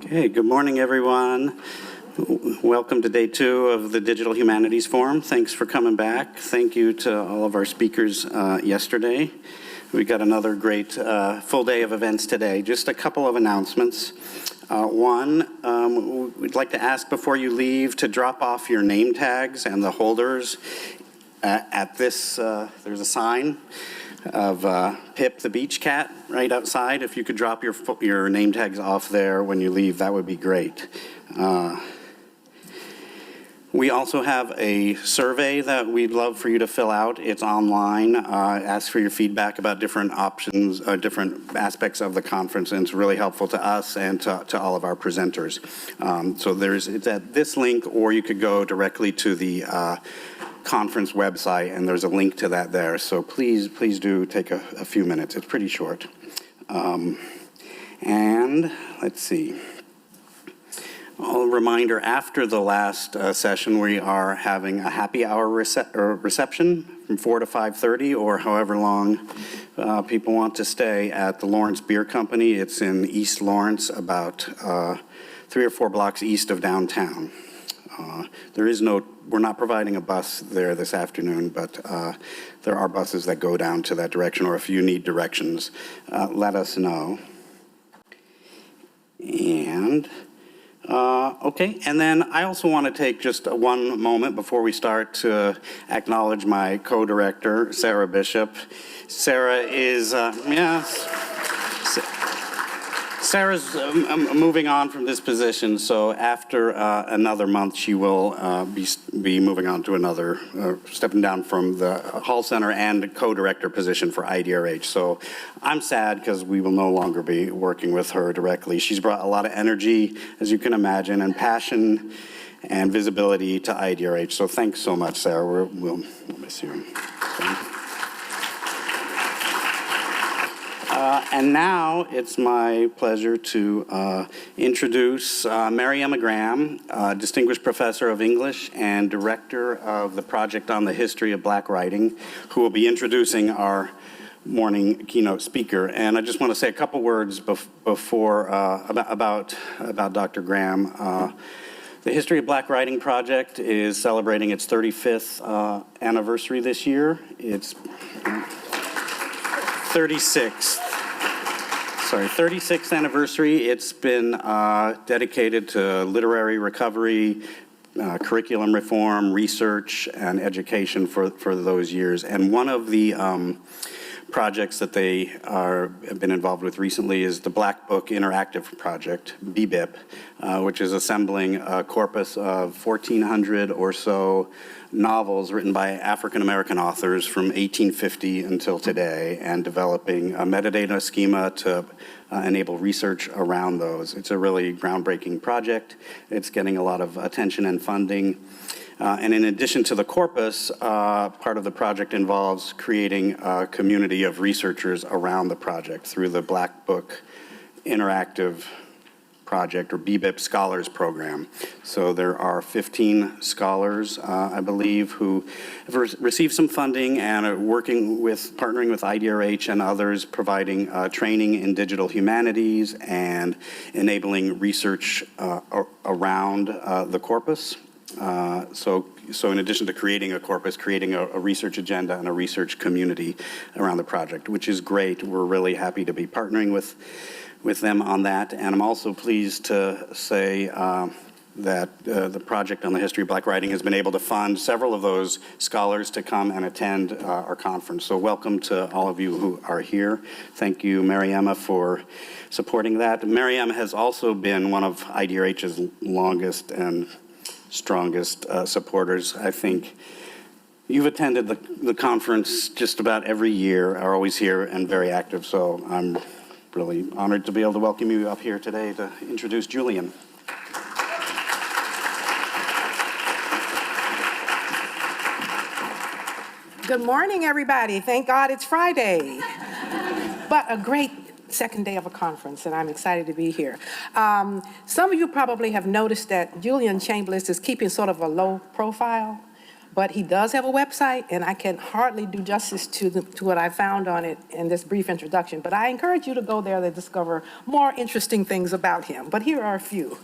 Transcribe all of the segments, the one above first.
Okay, good morning, everyone. Welcome to day 2 of the Digital Humanities Forum. Thanks for coming back. Thank you to all of our speakers yesterday. We got another great full day of events today. Just a couple of announcements. One, we'd like to ask before you leave to drop off your name tags and the holders at this, there's a sign of Pip the beach cat right outside. If you could drop your name tags off there when you leave, that would be great. We also have a survey that we'd love for you to fill out. It's online. Ask for your feedback about different options, different aspects of the conference, and it's really helpful to us and to all of our presenters. So it's at this link, or you could go directly to the conference website, and there's a link to that there. So please do take a few minutes. It's pretty short. And let's see. A reminder, after the last session, we are having a happy hour reception from 4 to 5:30, or however long people want to stay, at the Lawrence Beer Company. It's in East Lawrence, about 3 or 4 blocks east of downtown. We're not providing a bus there this afternoon, but there are buses that go down to that direction, or if you need directions, let us know. Okay, and then I also want to take just one moment before we start to acknowledge my co-director, Sarah Bishop. Sarah is, Sarah's moving on from this position, so after another month, she will be moving on to another, stepping down from the Hall Center and co-director position for IDRH. So I'm sad because we will no longer be working with her directly. She's brought a lot of energy, as you can imagine, and passion and visibility to IDRH. So thanks so much, Sarah. We'll miss you. And now it's my pleasure to introduce Mary Emma Graham, Distinguished Professor of English and Director of the Project on the History of Black Writing, who will be introducing our morning keynote speaker. And I just want to say a couple words before about Dr. Graham. The History of Black Writing Project is celebrating its 35th anniversary this year. It's 36th anniversary. It's been dedicated to literary recovery, curriculum reform, research, and education for those years. And one of the projects that they have been involved with recently is the Black Book Interactive Project, BBIP, which is assembling a corpus of 1,400 or so novels written by African-American authors from 1850 until today, and developing a metadata schema to enable research around those. It's a really groundbreaking project. It's getting a lot of attention and funding. And in addition to the corpus, part of the project involves creating a community of researchers around the project through the Black Book Interactive Project, or BBIP Scholars Program. So there are 15 scholars, I believe, who have received some funding and are partnering with IDRH and others, providing training in digital humanities and enabling research around the corpus. So in addition to creating a corpus, creating a research agenda and a research community around the project, which is great. We're really happy to be partnering with them on that. And I'm also pleased to say that the Project on the History of Black Writing has been able to fund several of those scholars to come and attend our conference. So welcome to all of you who are here. Thank you, Mary Emma, for supporting that. Mary Emma has also been one of IDRH's longest and strongest supporters. I think you've attended the conference just about every year, are always here and very active, so I'm really honored to be able to welcome you up here today to introduce Julian. Good morning, everybody. Thank God it's Friday. But a great second day of a conference, and I'm excited to be here. Some of you probably have noticed that Julian Chambliss is keeping sort of a low profile, But he does have a website, and I can hardly do justice to what I found on it in this brief introduction. But I encourage you to go there to discover more interesting things about him. But here are a few.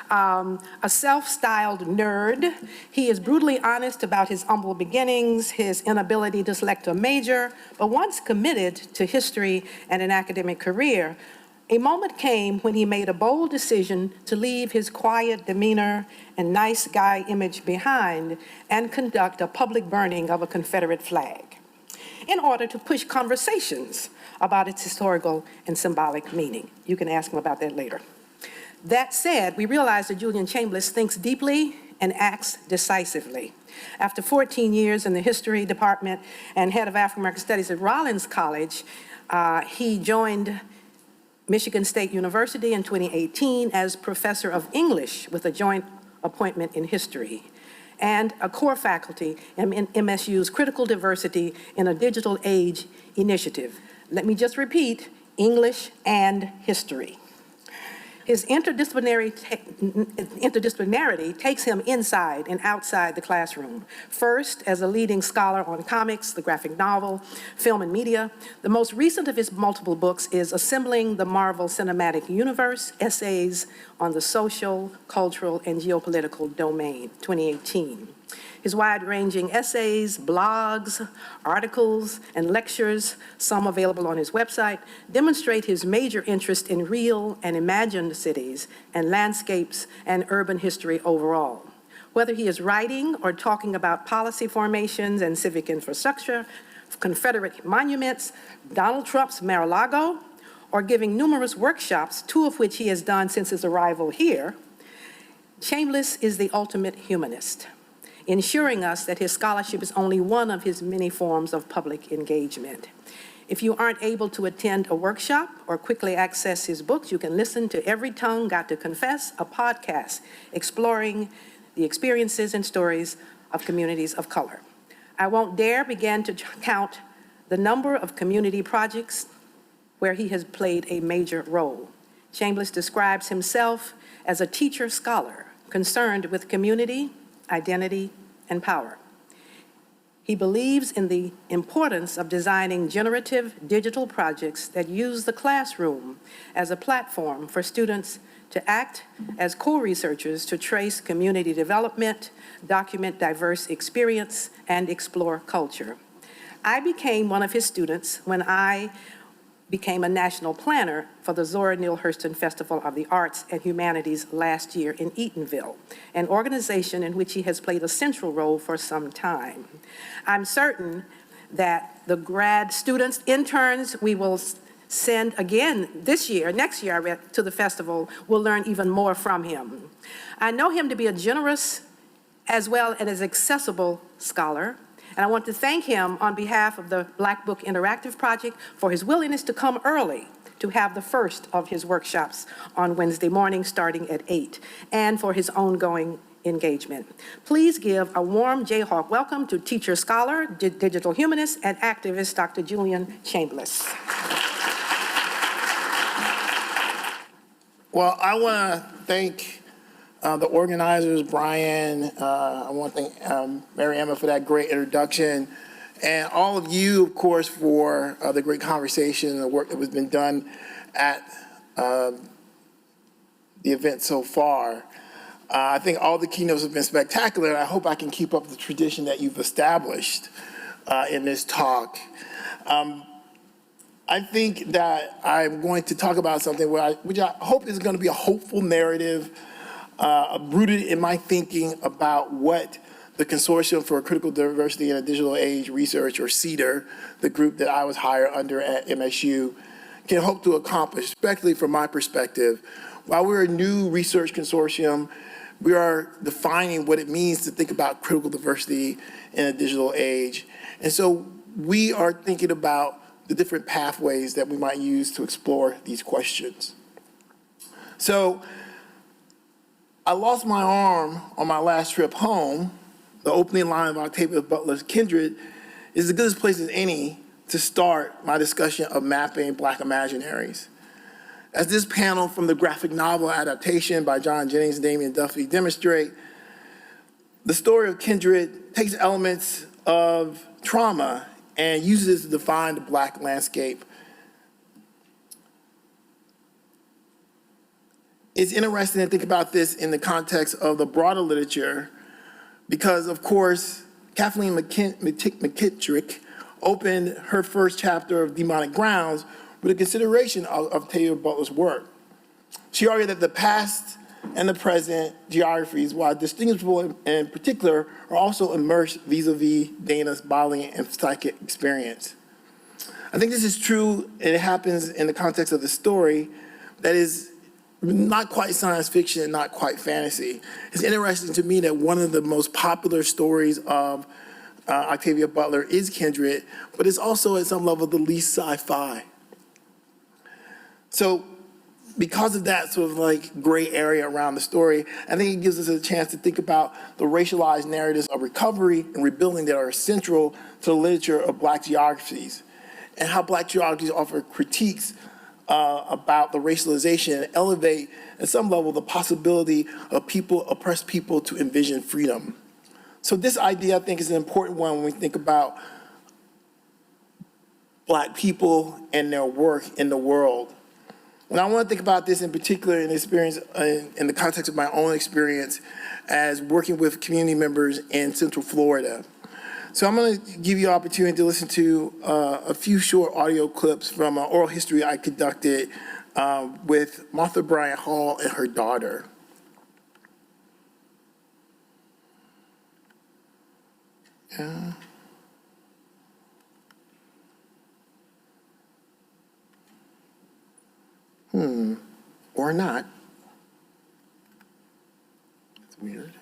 A self-styled nerd. He is brutally honest about his humble beginnings, his inability to select a major, but once committed to history and an academic career, a moment came when he made a bold decision to leave his quiet demeanor and nice guy image behind and conduct a public burning of a Confederate flag in order to push conversations about its historical and symbolic meaning. You can ask him about that later. That said, we realize that Julian Chambliss thinks deeply and acts decisively. After 14 years in the history department and head of African American Studies at Rollins College, he joined Michigan State University in 2018 as professor of English with a joint appointment in history and a core faculty in MSU's Critical Diversity in a Digital Age initiative. Let me just repeat, English and history. His interdisciplinarity takes him inside and outside the classroom. First, as a leading scholar on comics, the graphic novel, film, and media. The most recent of his multiple books is Assembling the Marvel Cinematic Universe, Essays on the Social, Cultural, and Geopolitical Domain, 2018. His wide-ranging essays, blogs, articles, and lectures, some available on his website, demonstrate his major interest in real and imagined cities and landscapes and urban history overall. Whether he is writing or talking about policy formations and civic infrastructure, Confederate monuments, Donald Trump's Mar-a-Lago, or giving numerous workshops, 2 of which he has done since his arrival here, Chambliss is the ultimate humanist, ensuring us that his scholarship is only one of his many forms of public engagement. If you aren't able to attend a workshop or quickly access his books, you can listen to Every Tongue Got to Confess, a podcast exploring the experiences and stories of communities of color. I won't dare begin to count the number of community projects where he has played a major role. Chambliss describes himself as a teacher scholar concerned with community, identity, and power. He believes in the importance of designing generative digital projects that use the classroom as a platform for students to act as co-researchers to trace community development, document diverse experience, and explore culture. I became one of his students when I became a national planner for the Zora Neale Hurston Festival of the Arts and Humanities last year in Eatonville, an organization in which he has played a central role for some time. I'm certain that the grad students, interns we will send again this year, next year to the festival, will learn even more from him. I know him to be a generous as well as accessible scholar, and I want to thank him on behalf of the Black Book Interactive Project for his willingness to come early to have the first of his workshops on Wednesday morning starting at 8, and for his ongoing engagement. Please give a warm Jayhawk welcome to teacher, scholar, digital humanist, and activist Dr. Julian Chambliss. Well, I want to thank the organizers, Brian, I want to thank Mary Emma for that great introduction, and all of you, of course, for the great conversation and the work that has been done at the event so far. I think all the keynotes have been spectacular, and I hope I can keep up the tradition that you've established in this talk. I think that I'm going to talk about something which I hope is going to be a hopeful narrative rooted in my thinking about what the Consortium for Critical Diversity in a Digital Age Research, or CEDAR, the group that I was hired under at MSU, can hope to accomplish, especially from my perspective. While we're a new research consortium, we are defining what it means to think about critical diversity in a digital age. And so we are thinking about the different pathways that we might use to explore these questions. So I lost my arm on my last trip home. The opening line of Octavia Butler's Kindred is as good a place as any to start my discussion of mapping Black Imaginaries. As this panel from the graphic novel adaptation by John Jennings and Damian Duffy demonstrate, The story of kindred takes elements of trauma and uses it to define the Black landscape. It's interesting to think about this in the context of the broader literature because, of course, Kathleen McKittrick opened her first chapter of Demonic Grounds with a consideration of Octavia Butler's work. She argued that the past and the present geographies, while distinguishable in particular, are also immersed vis-a-vis Dana's bodily and psychic experience. I think this is true, and it happens in the context of the story that is not quite science fiction, not quite fantasy. It's interesting to me that one of the most popular stories of Octavia Butler is Kindred, but it's also at some level the least sci-fi. So because of that sort of like gray area around the story, I think it gives us a chance to think about the racialized narratives of recovery and rebuilding that are central to the literature of Black geographies, and how Black geographies offer critiques about the racialization and elevate at some level the possibility of oppressed people to envision freedom. So this idea, I think, is an important one when we think about Black people and their work in the world. And I want to think about this in particular in experience, in the context of my own experience as working with community members in Central Florida. So I'm going to give you an opportunity to listen to a few short audio clips from an oral history I conducted with Martha Bryant Hall and her daughter. Or not. That's weird.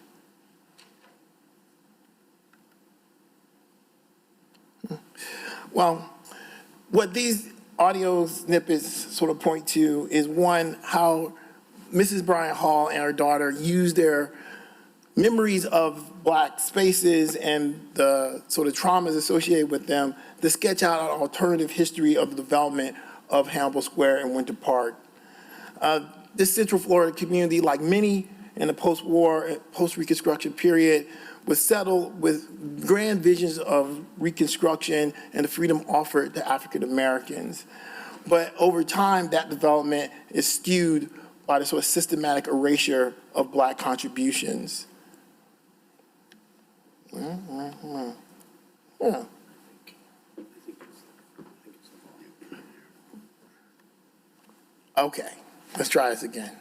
Well, what these audio snippets sort of point to is, one, how Mrs. Bryant Hall and her daughter used their memories of Black spaces and the sort of traumas associated with them to sketch out an alternative history of the development of Hannibal Square and Winter Park. This Central Florida community, like many in the post-war, post-Reconstruction period, was settled with grand visions of Reconstruction and the freedom offered to African Americans. But over time, that development is skewed by the sort of systematic erasure of Black contributions. Okay, let's try this again.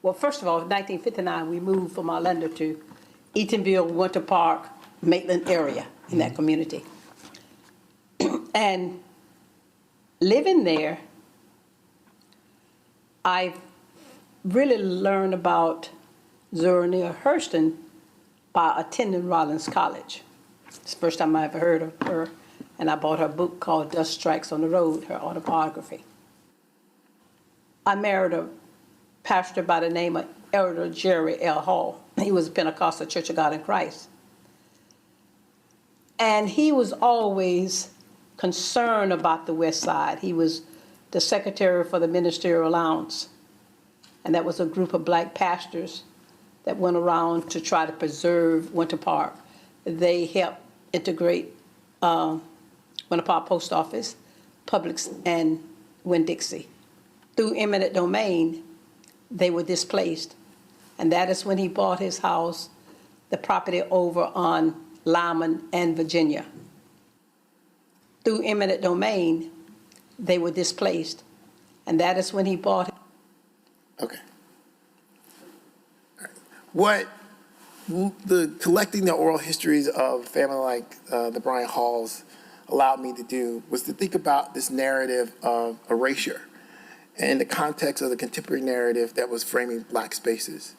Well, first of all, in 1959, we moved from Orlando to Eatonville, Winter Park, Maitland area in that community. And living there, I really learned about Zora Neale Hurston by attending Rollins College. It's the first time I ever heard of her, and I bought her book called Dust Strikes on the Road, her autobiography. I married a pastor by the name of Elder Jerry L. Hall. He was a Pentecostal Church of God in Christ. And he was always concerned about the West Side. He was the secretary for the Ministerial Allowance. And that was a group of Black pastors that went around to try to preserve Winter Park. They helped integrate Winter Park Post Office, Publix, and Winn-Dixie. Through eminent domain, they were displaced. And that is when he bought his house, the property over on Lyman and Virginia. Through eminent domain, they were displaced. And that is when he bought. Okay. All right. What the collecting the oral histories of family like the Bryant Halls allowed me to do was to think about this narrative of erasure in the context of the contemporary narrative that was framing Black spaces.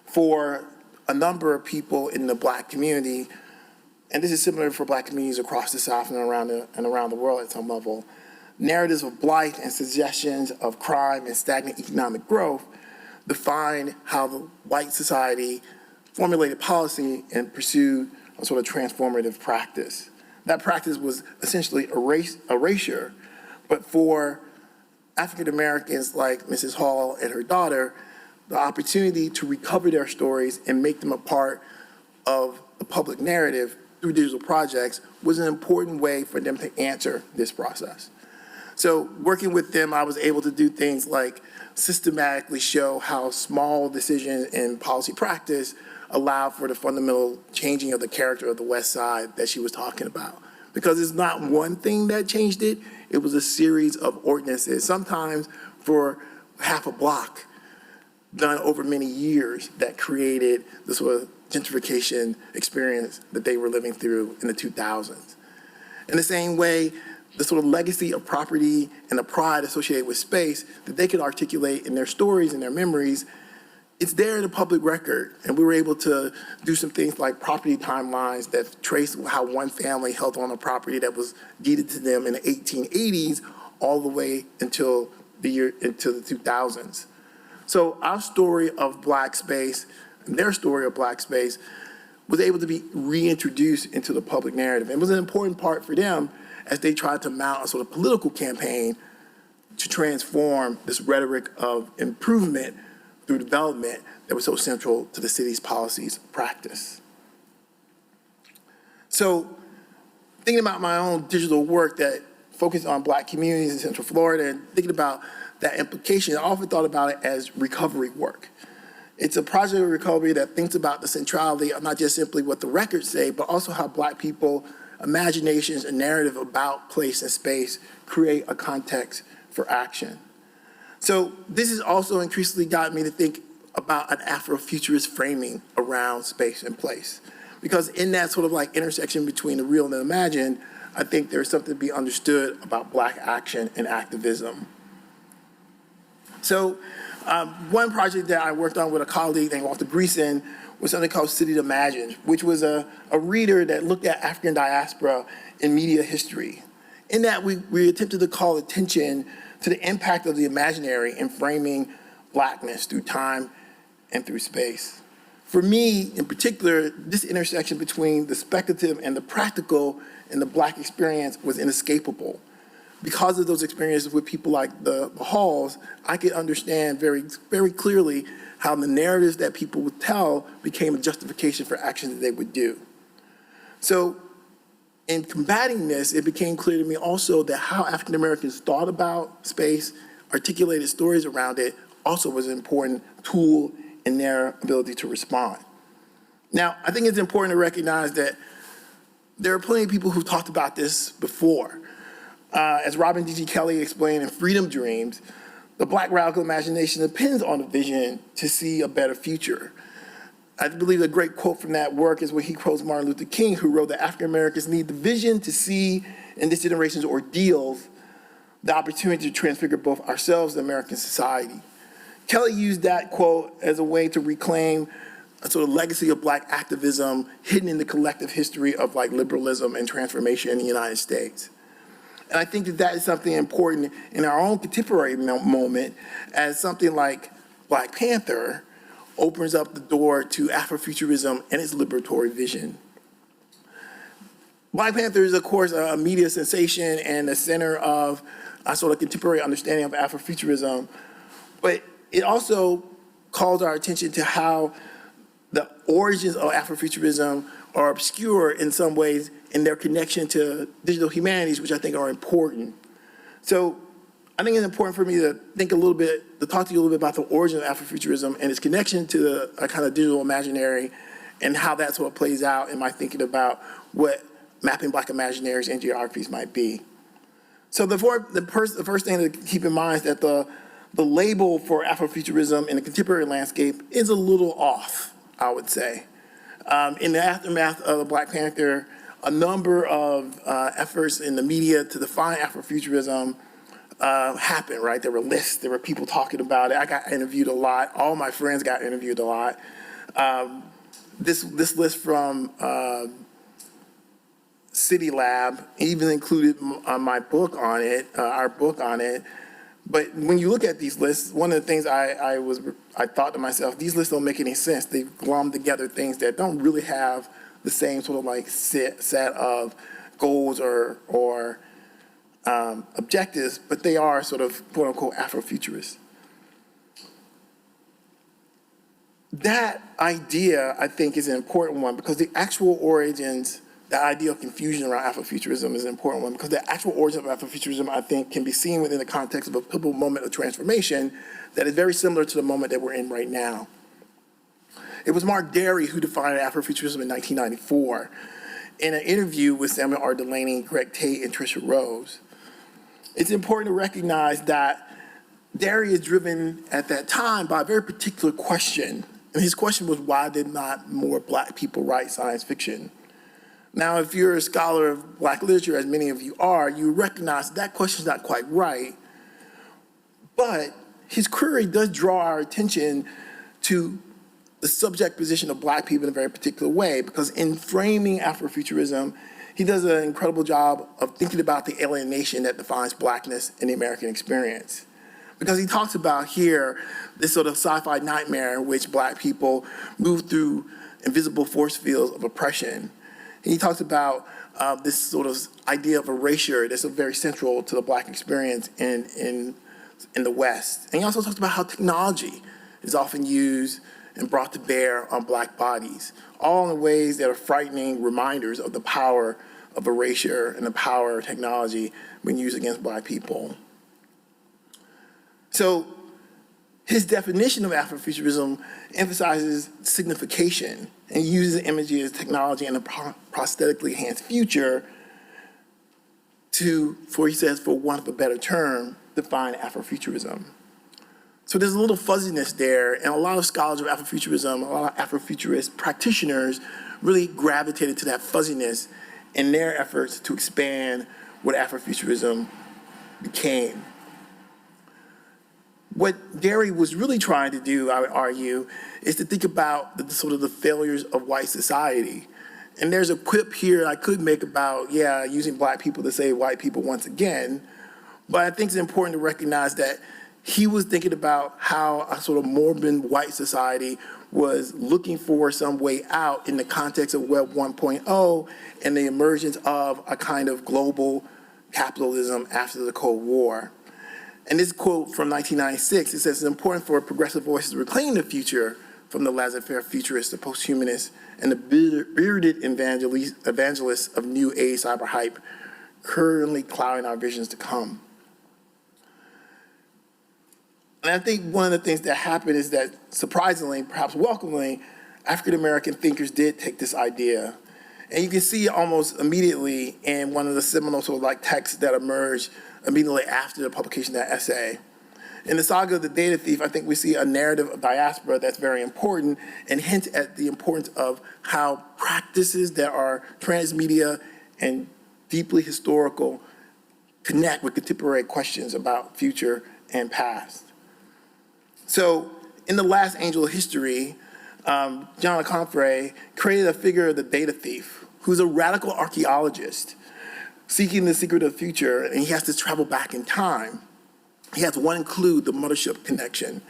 For a number of people in the Black community, and this is similar for Black communities across the South and around the world at some level, narratives of blight and suggestions of crime and stagnant economic growth define how the white society formulated policy and pursued a sort of transformative practice. That practice was essentially erasure, but for African Americans like Mrs. Hall and her daughter, the opportunity to recover their stories and make them a part of the public narrative through digital projects was an important way for them to answer this process. So working with them, I was able to do things like systematically show how small decisions in policy practice allow for the fundamental changing of the character of the West Side that she was talking about. Because it's not one thing that changed it, it was a series of ordinances, sometimes for half a block, done over many years, that created the sort of gentrification experience that they were living through in the 2000s. In the same way, the sort of legacy of property and the pride associated with space that they could articulate in their stories and their memories, it's there in the public record. And we were able to do some things like property timelines that trace how one family held on a property that was deeded to them in the 1880s all the way until the 2000s. So our story of Black space and their story of Black space was able to be reintroduced into the public narrative. It was an important part for them as they tried to mount a sort of political campaign to transform this rhetoric of improvement through development that was so central to the city's policies practice. So thinking about my own digital work that focused on Black communities in Central Florida and thinking about that implication, I often thought about it as recovery work. It's a project of recovery that thinks about the centrality of not just simply what the records say, but also how Black people, imaginations, and narrative about place and space create a context for action. So this has also increasingly got me to think about an Afrofuturist framing around space and place. Because in that sort of like intersection between the real and the imagined, I think there's something to be understood about Black action and activism. So one project that I worked on with a colleague named Walter Greason was something called City Imagined, which was a reader that looked at African diaspora in media history. In that, we attempted to call attention to the impact of the imaginary in framing Blackness through time and through space. For me, in particular, this intersection between the speculative and the practical in the Black experience was inescapable. Because of those experiences with people like the Halls, I could understand very, very clearly how the narratives that people would tell became a justification for actions that they would do. So in combating this, it became clear to me also that how African Americans thought about space, articulated stories around it, also was an important tool in their ability to respond. Now, I think it's important to recognize that there are plenty of people who've talked about this before. As Robin D.G. Kelley explained in Freedom Dreams, the Black radical imagination depends on a vision to see a better future. I believe a great quote from that work is when he quotes Martin Luther King, who wrote that African Americans need the vision to see in this generation's ordeals the opportunity to transfigure both ourselves and American society. Kelley used that quote as a way to reclaim a sort of legacy of Black activism hidden in the collective history of like liberalism and transformation in the United States. And I think that that is something important in our own contemporary moment, as something like Black Panther opens up the door to Afrofuturism and its liberatory vision. Black Panther is, of course, a media sensation and the center of a sort of contemporary understanding of Afrofuturism, but it also calls our attention to how the origins of Afrofuturism are obscure in some ways in their connection to digital humanities, which I think are important. So I think it's important for me to think a little bit, to talk to you a little bit about the origin of Afrofuturism and its connection to the kind of digital imaginary and how that sort of plays out in my thinking about what mapping Black imaginaries and geographies might be. So the first thing to keep in mind is that the label for Afrofuturism in the contemporary landscape is a little off, I would say. In the aftermath of the Black Panther, a number of efforts in the media to define Afrofuturism happened, right? There were lists, there were people talking about it. I got interviewed a lot. All my friends got interviewed a lot. This list from City Lab even included my book on it, our book on it. But when you look at these lists, one of the things I thought to myself, these lists don't make any sense. They've glommed together things that don't really have the same sort of like set of goals or objectives, but they are sort of quote unquote Afrofuturist. that idea, I think, is an important one because the actual origins, the idea of confusion around Afrofuturism is an important one because the actual origin of Afrofuturism, I think, can be seen within the context of a pivotal moment of transformation that is very similar to the moment that we're in right now. It was Mark Derry who defined Afrofuturism in 1994 in an interview with Samuel R. Delaney, Greg Tate, and Tricia Rose. It's important to recognize that Derry is driven at that time by a very particular question. And his question was, why did not more Black people write science fiction? Now, if you're a scholar of Black literature, as many of you are, you recognize that question's not quite right. But his query does draw our attention to the subject position of Black people in a very particular way, because in framing Afrofuturism, he does an incredible job of thinking about the alienation that defines Blackness in the American experience. Because he talks about here this sort of sci-fi nightmare in which Black people move through invisible force fields of oppression. And he talks about this sort of idea of erasure that's very central to the Black experience in the West. And he also talks about how technology is often used and brought to bear on Black bodies, all in ways that are frightening reminders of the power of erasure and the power of technology when used against Black people. So his definition of Afrofuturism emphasizes signification and uses imagery as technology and a prosthetically enhanced future to, he says, for want of a better term, define Afrofuturism. So there's a little fuzziness there, and a lot of scholars of Afrofuturism, a lot of Afrofuturist practitioners really gravitated to that fuzziness in their efforts to expand what Afrofuturism became. What Derry was really trying to do, I would argue, is to think about the failures of white society. And there's a quip here I could make about, using Black people to say white people once again, but I think it's important to recognize that he was thinking about how a sort of morbid white society was looking for some way out in the context of Web 1.0 and the emergence of a kind of global capitalism after the Cold War. And this quote from 1996, it says, it's important for progressive voices to reclaim the future from the laissez-faire futurists, the posthumanists, and the bearded evangelists of new age cyber hype currently clouding our visions to come. And I think one of the things that happened is that, surprisingly, perhaps welcomingly, African-American thinkers did take this idea. And you can see it almost immediately in one of the seminal texts that emerged immediately after the publication of that essay. In the saga of the data thief, I think we see a narrative of diaspora that's very important and hints at the importance of how practices that are transmedia and deeply historical connect with contemporary questions about future and past. So in The Last Angel of History, John Le Confrey created a figure of the data thief, who's a radical archaeologist seeking the secret of the future, and he has to travel back in time. He has one clue, the mothership connection.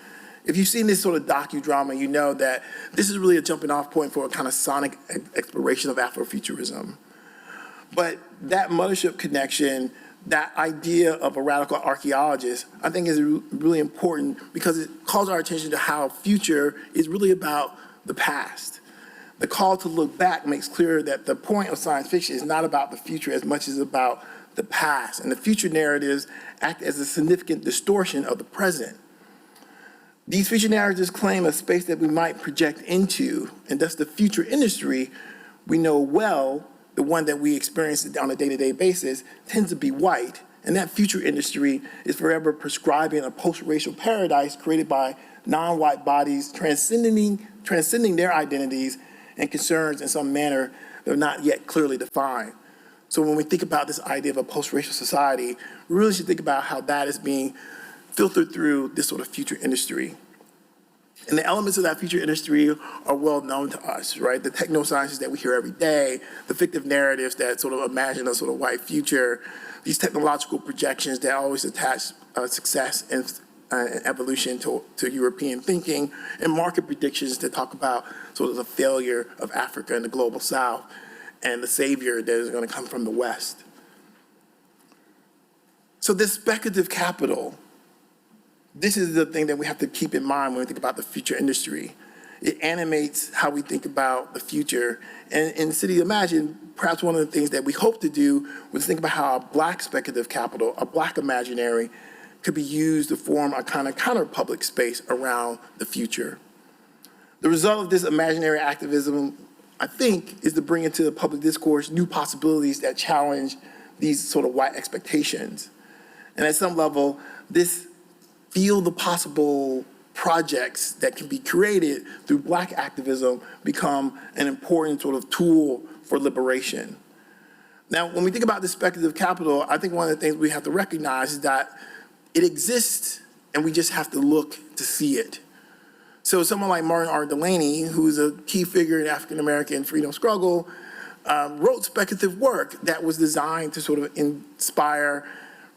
If you've seen this sort of docudrama, you know that this is really a jumping off point for a kind of sonic exploration of Afrofuturism. But that mothership connection, that idea of a radical archaeologist, I think is really important because it calls our attention to how future is really about the past. The call to look back makes clear that the point of science fiction is not about the future as much as about the past, and the future narratives act as a significant distortion of the present. These future narratives claim a space that we might project into, and thus the future industry we know well, the one that we experience on a day-to-day basis, tends to be white, and that future industry is forever prescribing a post-racial paradise created by non-white bodies transcending their identities and concerns in some manner that are not yet clearly defined. So when we think about this idea of a post-racial society, we really should think about how that is being filtered through this sort of future industry. And the elements of that future industry are well known to us, right? The techno-sciences that we hear every day, the fictive narratives that sort of imagine a sort of white future, these technological projections that always attach success and evolution to European thinking, and market predictions that talk about sort of the failure of Africa and the global South and the savior that is going to come from the West. So this speculative capital, this is the thing that we have to keep in mind when we think about the future industry. It animates how we think about the future. And in the City Imagine, perhaps one of the things that we hope to do was think about how a Black speculative capital, a Black imaginary, could be used to form a kind of counter-public space around the future. The result of this imaginary activism, I think, is to bring into the public discourse new possibilities that challenge these sort of white expectations. And at some level, this field of possible projects that can be created through Black activism become an important sort of tool for liberation. Now, when we think about this speculative capital, I think one of the things we have to recognize is that it exists, and we just have to look to see it. So someone like Martin R. Delaney, who's a key figure in African-American freedom struggle, wrote speculative work that was designed to sort of inspire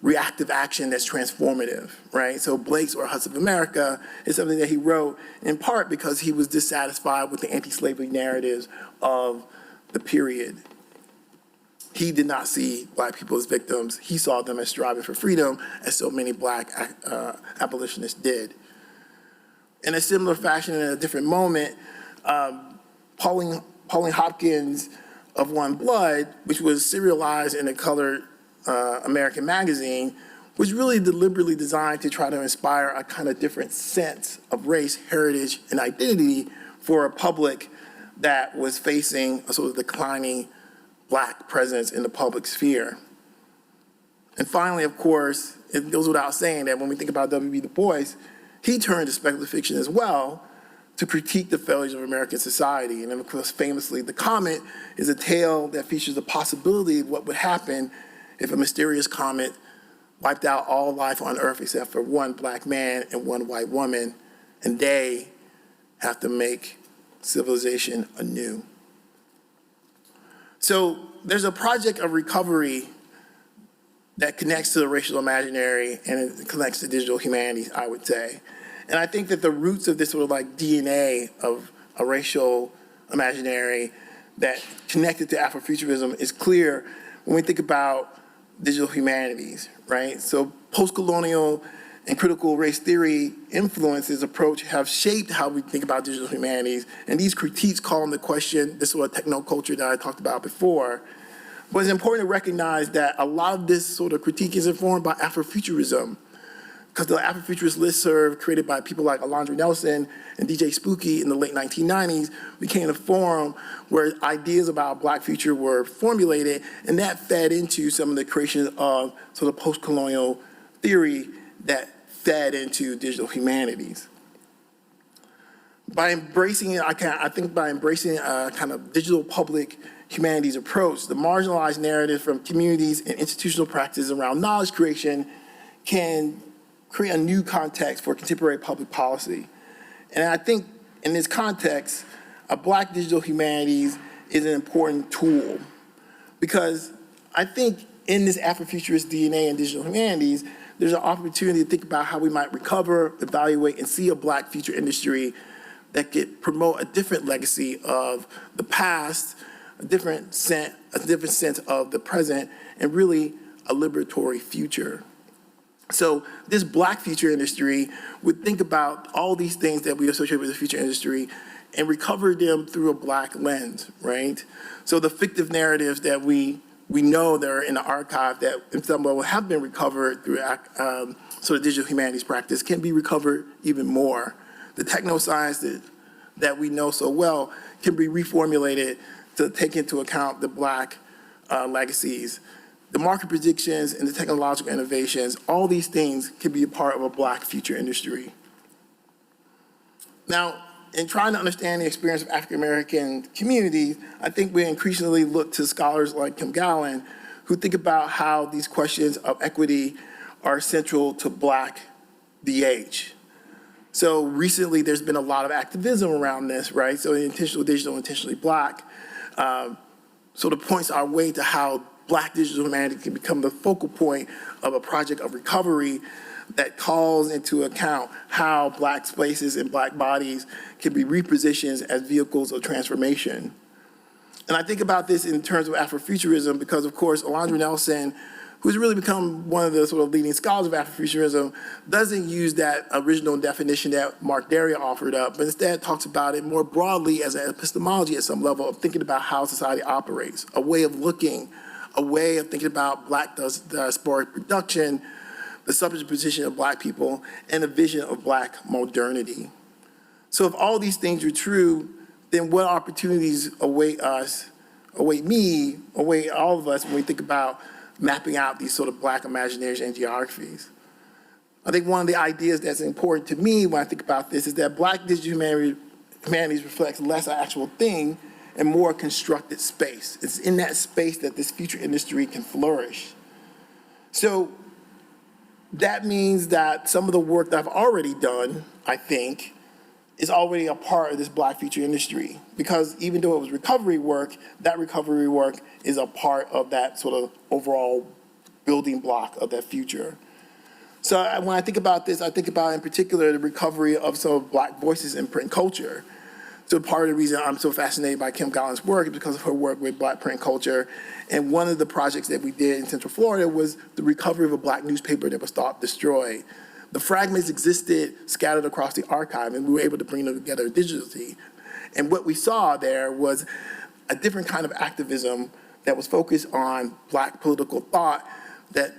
reactive action that's transformative, right? So Blake's or Huts of America is something that he wrote in part because he was dissatisfied with the anti-slavery narratives of the period. He did not see Black people as victims. He saw them as striving for freedom, as so many Black abolitionists did. In a similar fashion, in a different moment, Pauline Hopkins' Of One Blood, which was serialized in a colored American magazine, was really deliberately designed to try to inspire a kind of different sense of race, heritage, and identity for a public that was facing a sort of declining Black presence in the public sphere. And finally, of course, it goes without saying that when we think about W.B. Du Bois, he turned to speculative fiction as well to critique the failures of American society. And then, of course, famously, The Comet is a tale that features the possibility of what would happen if a mysterious comet wiped out all life on Earth except for one Black man and one white woman, and they have to make civilization anew. So there's a project of recovery that connects to the racial imaginary and it connects to digital humanities, I would say. And I think that the roots of this sort of like DNA of a racial imaginary that connected to Afrofuturism is clear when we think about digital humanities, right? So post-colonial and critical race theory influences approach have shaped how we think about digital humanities. And these critiques call into question this sort of technoculture that I talked about before. But it's important to recognize that a lot of this sort of critique is informed by Afrofuturism, because the Afrofuturist listserv created by people like Alondra Nelson and DJ Spooky in the late 1990s became a forum where ideas about a Black future were formulated, and that fed into some of the creation of sort of post-colonial theory that fed into digital humanities. By embracing it, I think by embracing a kind of digital public humanities approach, the marginalized narrative from communities and institutional practices around knowledge creation can create a new context for contemporary public policy. And I think in this context, a Black digital humanities is an important tool, because I think in this Afrofuturist DNA and digital humanities, there's an opportunity to think about how we might recover, evaluate, and see a Black future industry that could promote a different legacy of the past, a different sense of the present, and really a liberatory future. So this Black future industry would think about all these things that we associate with the future industry and recover them through a Black lens, right? So the fictive narratives that we know that are in the archive that in some level have been recovered through sort of digital humanities practice can be recovered even more. The technoscience that we know so well can be reformulated to take into account the Black legacies. The market predictions and the technological innovations, all these things can be a part of a Black future industry. Now, in trying to understand the experience of African-American communities, I think we increasingly look to scholars like Kim Gallen, who think about how these questions of equity are central to Black DH. So recently, there's been a lot of activism around this, right? So intentional digital, intentionally Black, sort of points our way to how Black digital humanity can become the focal point of a project of recovery that calls into account how Black spaces and Black bodies can be repositioned as vehicles of transformation. And I think about this in terms of Afrofuturism because, of course, Alondra Nelson who's really become one of the sort of leading scholars of Afrofuturism, doesn't use that original definition that Mark Derrida offered up, but instead talks about it more broadly as an epistemology at some level of thinking about how society operates, a way of looking, a way of thinking about Black diasporic production, the subject position of Black people, and a vision of Black modernity. So if all these things are true, then what opportunities await us, await me, await all of us when we think about mapping out these sort of Black imaginaries and geographies? I think one of the ideas that's important to me when I think about this is that Black digital humanities reflects less an actual thing and more a constructed space. It's in that space that this future industry can flourish. So that means that some of the work that I've already done, I think, is already a part of this Black future industry, because even though it was recovery work, that recovery work is a part of that sort of overall building block of that future. So when I think about this, I think about in particular the recovery of some of Black voices in print culture. So part of the reason I'm so fascinated by Kim Gollan's work is because of her work with Black print culture. And one of the projects that we did in Central Florida was the recovery of a Black newspaper that was thought destroyed. The fragments existed scattered across the archive, and we were able to bring them together digitally. And what we saw there was a different kind of activism that was focused on Black political thought that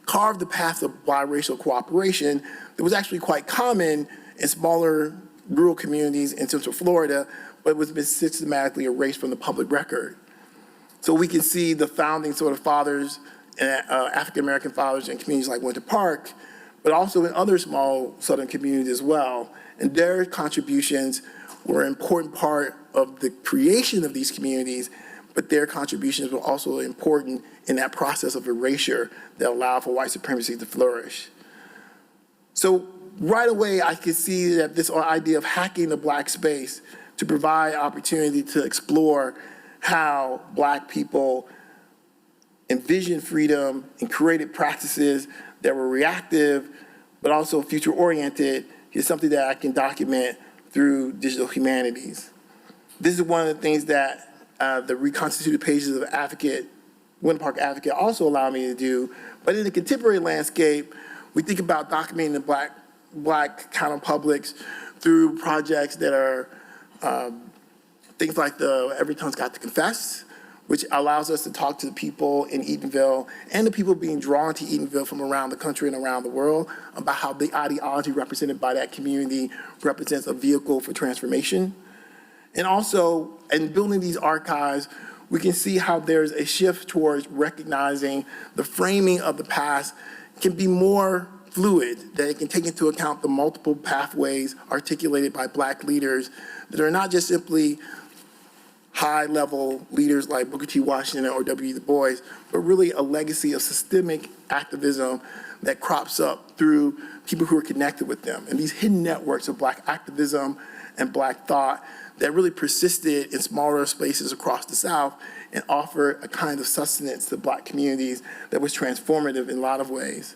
carved the path of biracial cooperation that was actually quite common in smaller rural communities in Central Florida, but was been systematically erased from the public record. So we can see the founding sort of fathers, African-American fathers in communities like Winter Park, but also in other small Southern communities as well. And their contributions were an important part of the creation of these communities, but their contributions were also important in that process of erasure that allowed for white supremacy to flourish. So right away, I could see that this idea of hacking the Black space to provide opportunity to explore how Black people envisioned freedom and created practices that were reactive, but also future-oriented, is something that I can document through digital humanities. This is one of the things that the reconstituted pages of Winter Park Advocate also allow me to do. But in the contemporary landscape, we think about documenting the Black counterpublics through projects that are things like the Every Tongue's Got to Confess, which allows us to talk to the people in Eatonville and the people being drawn to Eatonville from around the country and around the world about how the ideology represented by that community represents a vehicle for transformation. And also, in building these archives, we can see how there's a shift towards recognizing the framing of the past can be more fluid, that it can take into account the multiple pathways articulated by Black leaders that are not just simply high-level leaders like Booker T. Washington or W. Du Bois, but really a legacy of systemic activism that crops up through people who are connected with them. And these hidden networks of Black activism and Black thought that really persisted in smaller spaces across the South and offered a kind of sustenance to Black communities that was transformative in a lot of ways.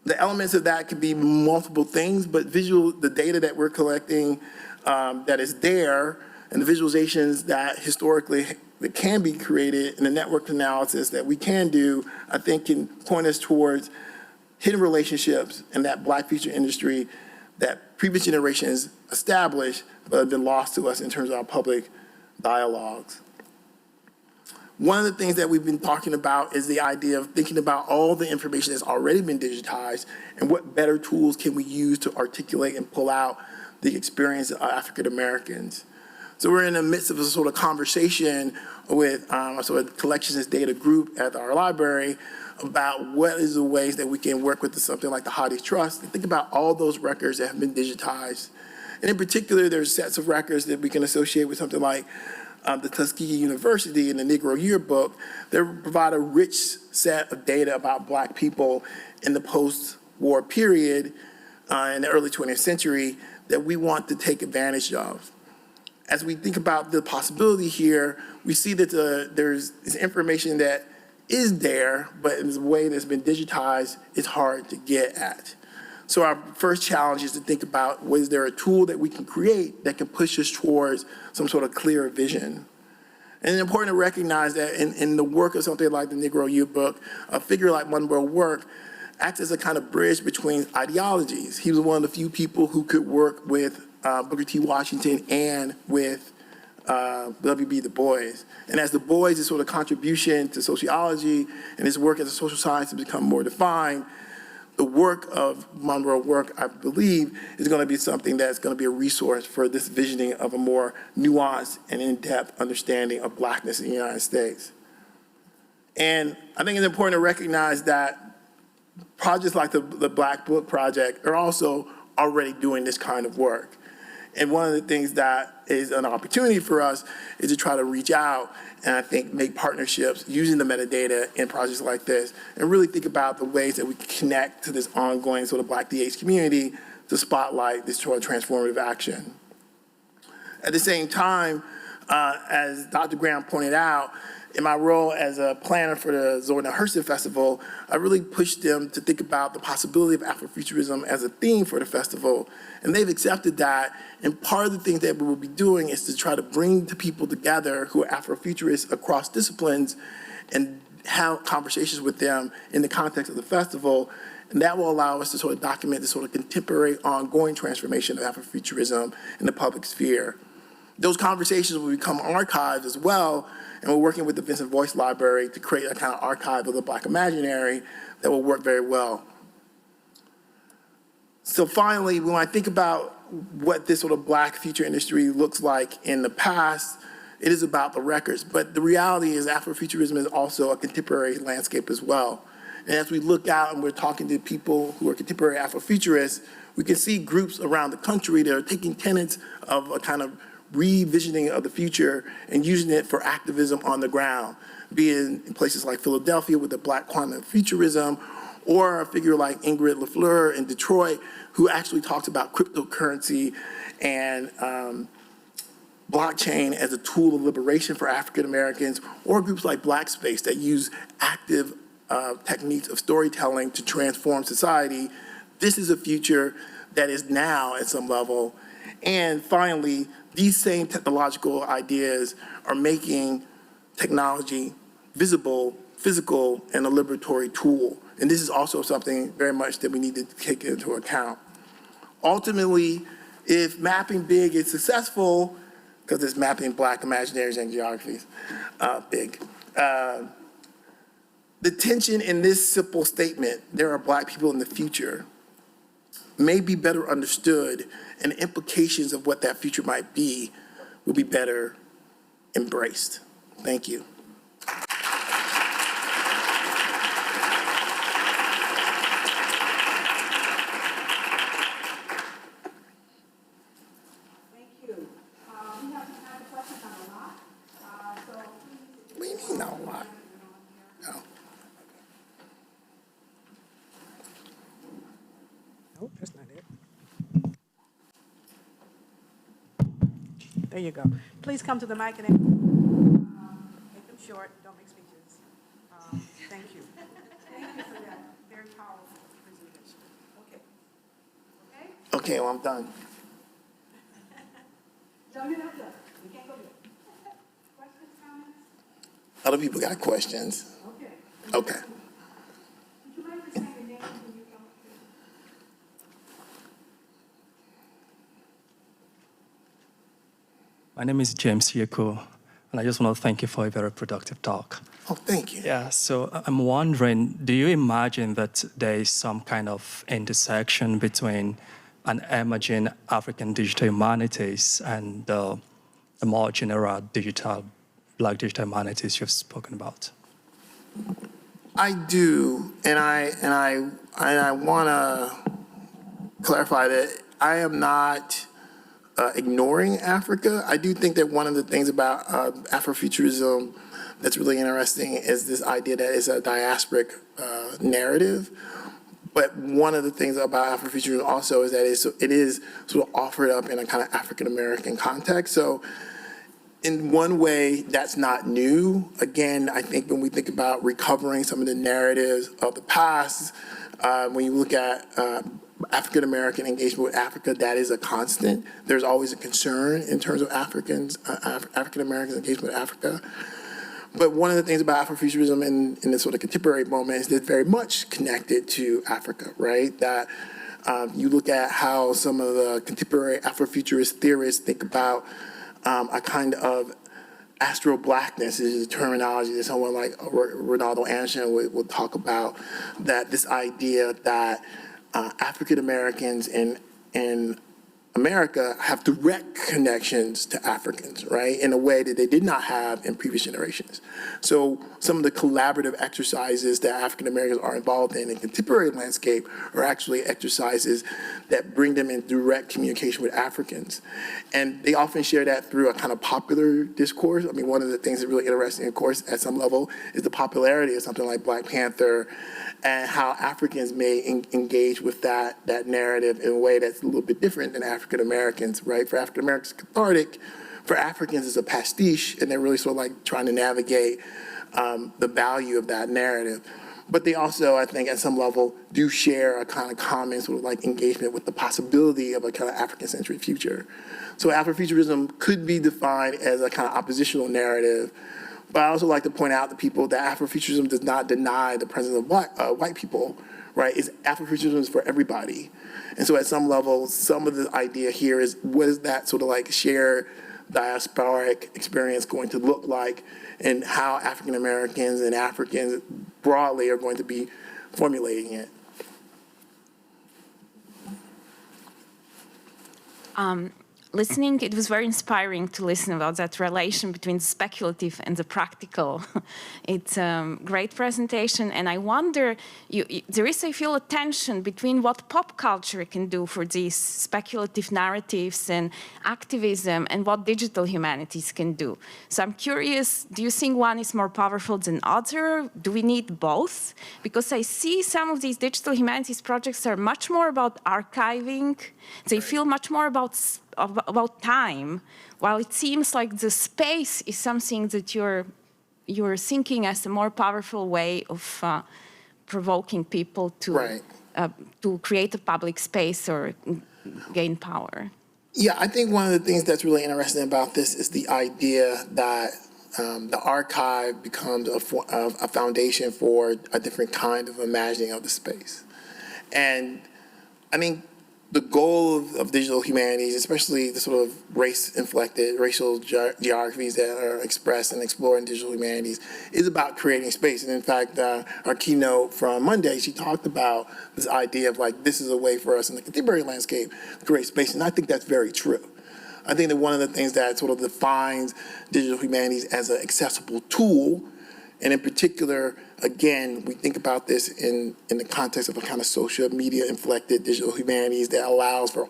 The elements of that could be multiple things, but the data that we're collecting that is there, and the visualizations that historically that can be created, and the network analysis that we can do, I think can point us towards hidden relationships in that Black future industry that previous generations established, but have been lost to us in terms of our public dialogues. One of the things that we've been talking about is the idea of thinking about all the information that's already been digitized and what better tools can we use to articulate and pull out the experience of African Americans. So we're in the midst of a sort of conversation with a sort of collections data group at our library about what is the ways that we can work with something like the Hotties Trust and think about all those records that have been digitized. And in particular, there's sets of records that we can associate with something like the Tuskegee University and the Negro Yearbook that provide a rich set of data about Black people in the post-war period in the early 20th century that we want to take advantage of. As we think about the possibility here, we see that there's this information that is there, but in the way that's been digitized, it's hard to get at. So our first challenge is to think about, is there a tool that we can create that can push us towards some sort of clear vision? And it's important to recognize that in the work of something like the Negro Youth Book, a figure like Monroe Work acts as a kind of bridge between ideologies. He was one of the few people who could work with Booker T. Washington and with W.B. Du Bois. And as Du Bois' sort of contribution to sociology and his work as a social science has become more defined, the work of Monroe Work, I believe, is going to be something that's going to be a resource for this visioning of a more nuanced and in-depth understanding of Blackness in the United States. And I think it's important to recognize that projects like the Black Book Project are also already doing this kind of work. And one of the things that is an opportunity for us is to try to reach out and I think make partnerships using the metadata in projects like this and really think about the ways that we can connect to this ongoing sort of Black DH community to spotlight this sort of transformative action. At the same time, as Dr. Graham pointed out, in my role as a planner for the Zora Hurston Festival, I really pushed them to think about the possibility of Afrofuturism as a theme for the festival. And they've accepted that. And part of the things that we will be doing is to try to bring the people together who are Afrofuturists across disciplines and have conversations with them in the context of the festival. And that will allow us to sort of document this sort of contemporary ongoing transformation of Afrofuturism in the public sphere. Those conversations will become archived as well, and we're working with the Vincent Voice Library to create a kind of archive of the Black Imaginary that will work very well. So finally, when I think about what this sort of Black future industry looks like in the past, it is about the records. But the reality is Afrofuturism is also a contemporary landscape as well. And as we look out and we're talking to people who are contemporary Afrofuturists, we can see groups around the country that are taking tenets of a kind of revisioning of the future and using it for activism on the ground, be it in places like Philadelphia with the Black Quantum Futurism, or a figure like Ingrid LaFleur in Detroit, who actually talks about cryptocurrency and blockchain as a tool of liberation for African Americans, or groups like Black Space that use active techniques of storytelling to transform society. This is a future that is now at some level. And finally, these same technological ideas are making technology visible, physical, and a liberatory tool. And this is also something very much that we need to take into account. Ultimately, if mapping big is successful, because it's mapping Black imaginaries and geographies, big. The tension in this simple statement, there are Black people in the future, may be better understood, and the implications of what that future might be will be better embraced. Thank you. Thank you. We have questions on a lot, so please. What do you mean not a lot? No. Oh, that's not it. There you go. Please come to the mic and make them short. Don't make speeches. Thank you. Thank you for that very powerful presentation. Okay. Okay? Okay, well, I'm done. No, you're not done. We can't go there. Questions, comments? Other people got questions. Okay. Okay. Would you mind saying your name when you come up here? My name is James Yeko, and I just want to thank you for a very productive talk. Oh, thank you. Yeah, so I'm wondering, do you imagine that there is some kind of intersection between an emerging African digital humanities and the more general Black digital humanities you've spoken about? I do, and I want to clarify that I am not ignoring Africa. I do think that one of the things about Afrofuturism that's really interesting is this idea that it's a diasporic narrative. But one of the things about Afrofuturism also is that it is sort of offered up in a kind of African-American context. So in one way, that's not new. Again, I think when we think about recovering some of the narratives of the past, when you look at African American engagement with Africa, that is a constant. There's always a concern in terms of African Americans engagement with Africa. But one of the things about Afrofuturism in this sort of contemporary moment is that it's very much connected to Africa, right? That you look at how some of the contemporary Afrofuturist theorists think about a kind of astro-blackness is a terminology that someone like Ronaldo Anderson would talk about, that this idea that African Americans in America have direct connections to Africans, right, in a way that they did not have in previous generations. So some of the collaborative exercises that African Americans are involved in contemporary landscape are actually exercises that bring them in direct communication with Africans. And they often share that through a kind of popular discourse. I mean, one of the things that's really interesting, of course, at some level, is the popularity of something like Black Panther and how Africans may engage with that narrative in a way that's a little bit different than African Americans, right? For African Americans, cathartic. For Africans, it's a pastiche, and they're really sort of like trying to navigate the value of that narrative. But they also, I think, at some level, do share a kind of common sort of like engagement with the possibility of a kind of African-centric future. So Afrofuturism could be defined as a kind of oppositional narrative. But I also like to point out to people that Afrofuturism does not deny the presence of white people, right? Afrofuturism is for everybody. And so at some level, some of the idea here is, what is that sort of like shared diasporic experience going to look like, and how African Americans and Africans broadly are going to be formulating it. Listening, it was very inspiring to listen about that relation between the speculative and the practical. It's a great presentation, and I wonder, there is, I feel, a tension between what pop culture can do for these speculative narratives and activism and what digital humanities can do. So I'm curious, do you think one is more powerful than other? Do we need both? Because I see some of these digital humanities projects are much more about archiving. They feel much more about time, while it seems like the space is something that you're thinking as a more powerful way of provoking people to to create a public space or gain power. Yeah, I think one of the things that's really interesting about this is the idea that the archive becomes a foundation for a different kind of imagining of the space. And I mean, the goal of digital humanities, especially the sort of race-inflected racial geographies that are expressed and explored in digital humanities, is about creating space. And in fact, our keynote from Monday, she talked about this idea of like, this is a way for us in the contemporary landscape to create space. And I think that's very true. I think that one of the things that sort of defines digital humanities as an accessible tool, and in particular, again, we think about this in the context of a kind of social media inflected digital humanities that allows for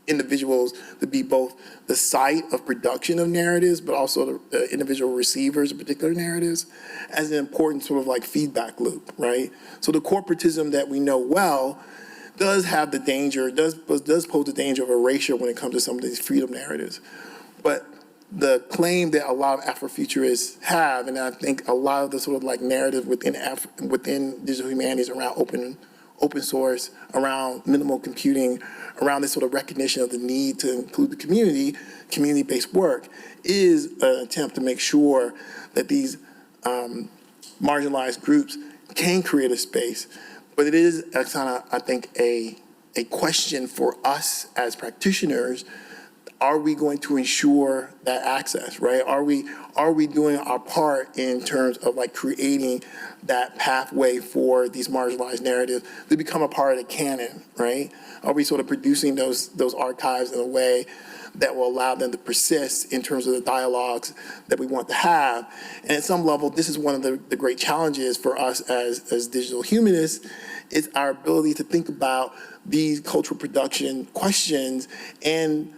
individuals to be both the site of production of narratives, but also the individual receivers of particular narratives, as an important sort of like feedback loop, right? So the corporatism that we know well does have the danger, does pose the danger of erasure when it comes to some of these freedom narratives. But the claim that a lot of Afrofuturists have, and I think a lot of the sort of like narrative within digital humanities around open source, around minimal computing, around this sort of recognition of the need to include the community-based work, is an attempt to make sure that these marginalized groups can create a space. But it is a kind of, I think, a question for us as practitioners. Are we going to ensure that access, right? Are we doing our part in terms of like creating that pathway for these marginalized narratives to become a part of the canon, right? Are we sort of producing those archives in a way that will allow them to persist in terms of the dialogues that we want to have? And at some level, this is one of the great challenges for us as digital humanists, is our ability to think about these cultural production questions and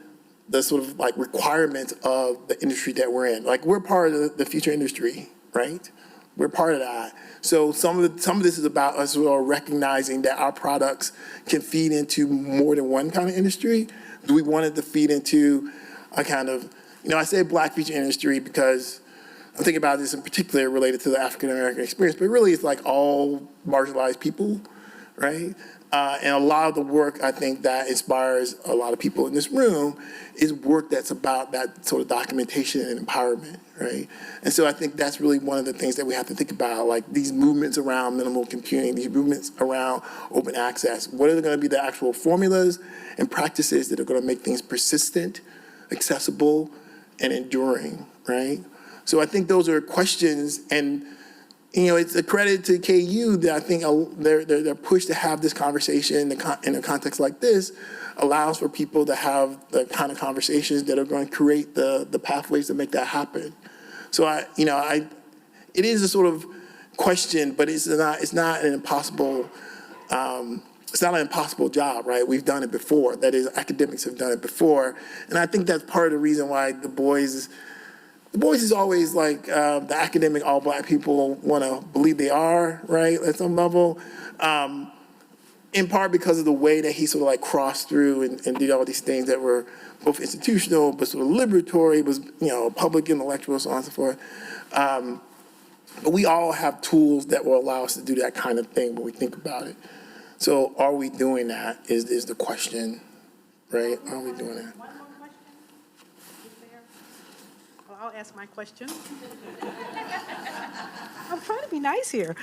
the sort of like requirements of the industry that we're in. Like, we're part of the future industry, right? We're part of that. So some of this is about us recognizing that our products can feed into more than one kind of industry. Do we want it to feed into a kind of, I say Black future industry because I'm thinking about this in particular related to the African American experience, but really it's like all marginalized people, right? And a lot of the work, I think, that inspires a lot of people in this room is work that's about that sort of documentation and empowerment, right? And so I think that's really one of the things that we have to think about, like these movements around minimal computing, these movements around open access. What are going to be the actual formulas and practices that are going to make things persistent, accessible, and enduring, right? So I think those are questions, and it's a credit to KU that I think their push to have this conversation in a context like this allows for people to have the kind of conversations that are going to create the pathways to make that happen. So it is a sort of question, but it's not an impossible job, right? We've done it before. That is, academics have done it before, and I think that's part of the reason why the Boys is always like the academic all Black people want to believe they are, right, at some level, in part because of the way that he sort of like crossed through and did all these things that were both institutional but sort of liberatory, was, public intellectual, so on and so forth. But we all have tools that will allow us to do that kind of thing when we think about it. So are we doing that is the question, right? Are we doing that? One more question? Is there? Well, I'll ask my question. I'm trying to be nice here.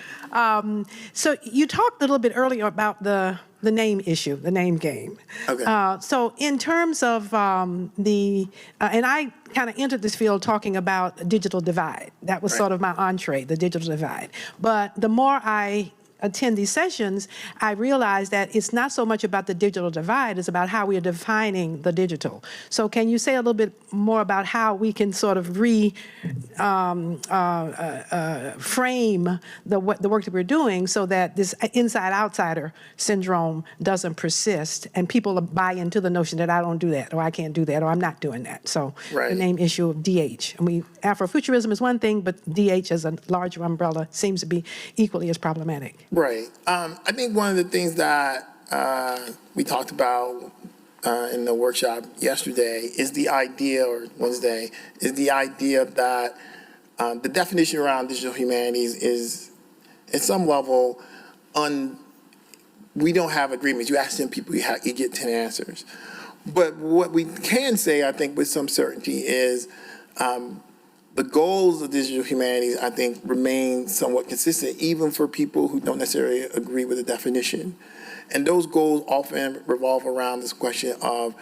So you talked a little bit earlier about the name issue, the name game. Okay. So in terms of and I kind of entered this field talking about digital divide. That was sort of my entree, the digital divide. But the more I attend these sessions, I realize that it's not so much about the digital divide, it's about how we are defining the digital. So can you say a little bit more about how we can sort of frame the work that we're doing so that this inside-outsider syndrome doesn't persist and people buy into the notion that I don't do that, or I can't do that, or I'm not doing that. So the name issue of DH. Afrofuturism is one thing, but DH as a larger umbrella seems to be equally as problematic. Right. I think one of the things that we talked about in the workshop yesterday is the idea, or Wednesday, is the idea that the definition around digital humanities is, at some level, we don't have agreements. You ask 10 people, you get 10 answers. But what we can say, I think, with some certainty is the goals of digital humanities, I think, remain somewhat consistent, even for people who don't necessarily agree with the definition. And those goals often revolve around this question of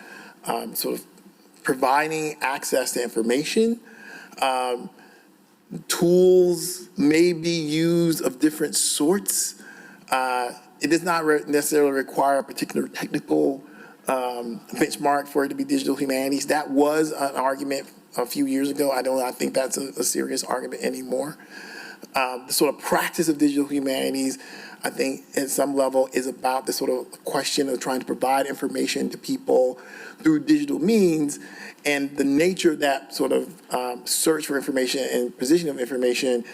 sort of providing access to information. Tools may be used of different sorts. It does not necessarily require a particular technical benchmark for it to be digital humanities. That was an argument a few years ago. I think that's a serious argument anymore. The sort of practice of digital humanities, I think, at some level, is about the sort of question of trying to provide information to people through digital means, and the nature of that sort of search for information and position of information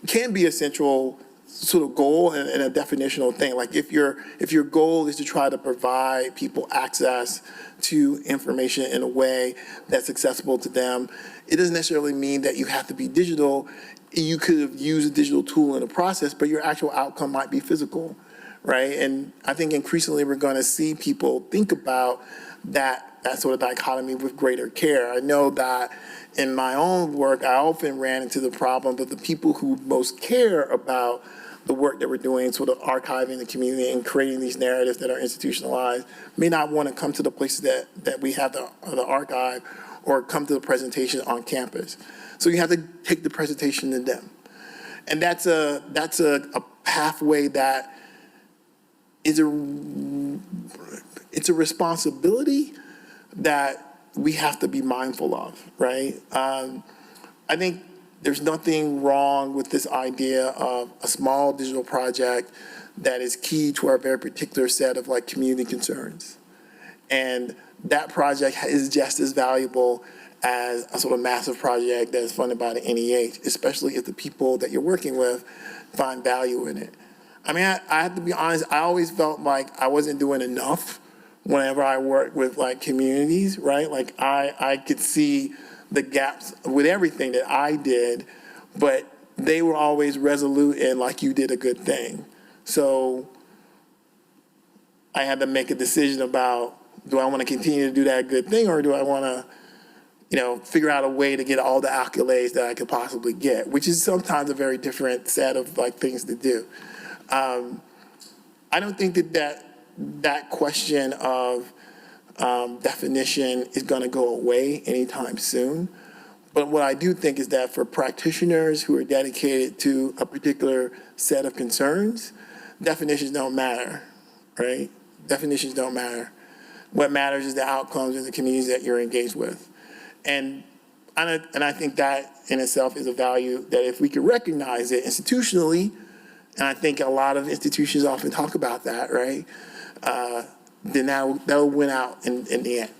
can be a central sort of goal and a definitional thing. Like if your goal is to try to provide people access to information in a way that's accessible to them, it doesn't necessarily mean that you have to be digital. You could have used a digital tool in the process, but your actual outcome might be physical, right? And I think increasingly we're going to see people think about that sort of dichotomy with greater care. I know that in my own work, I often ran into the problem that the people who most care about the work that we're doing, sort of archiving the community and creating these narratives that are institutionalized, may not want to come to the places that we have the archive or come to the presentation on campus. So you have to take the presentation to them. And that's a pathway that is it's a responsibility that we have to be mindful of, right? I think there's nothing wrong with this idea of a small digital project that is key to our very particular set of like community concerns. And that project is just as valuable as a sort of massive project that is funded by the NEH, especially if the people that you're working with find value in it. I mean, I have to be honest, I always felt like I wasn't doing enough whenever I worked with like communities, right? Like I could see the gaps with everything that I did, but they were always resolute in like, you did a good thing. So I had to make a decision about, do I want to continue to do that good thing, or do I want to, figure out a way to get all the accolades that I could possibly get, which is sometimes a very different set of things to do. I don't think that question of definition is going to go away anytime soon. But what I do think is that for practitioners who are dedicated to a particular set of concerns, definitions don't matter, right? Definitions don't matter. What matters is the outcomes in the communities that you're engaged with. And I think that in itself is a value that if we could recognize it institutionally, and I think a lot of institutions often talk about that, right? Then that'll win out in the end.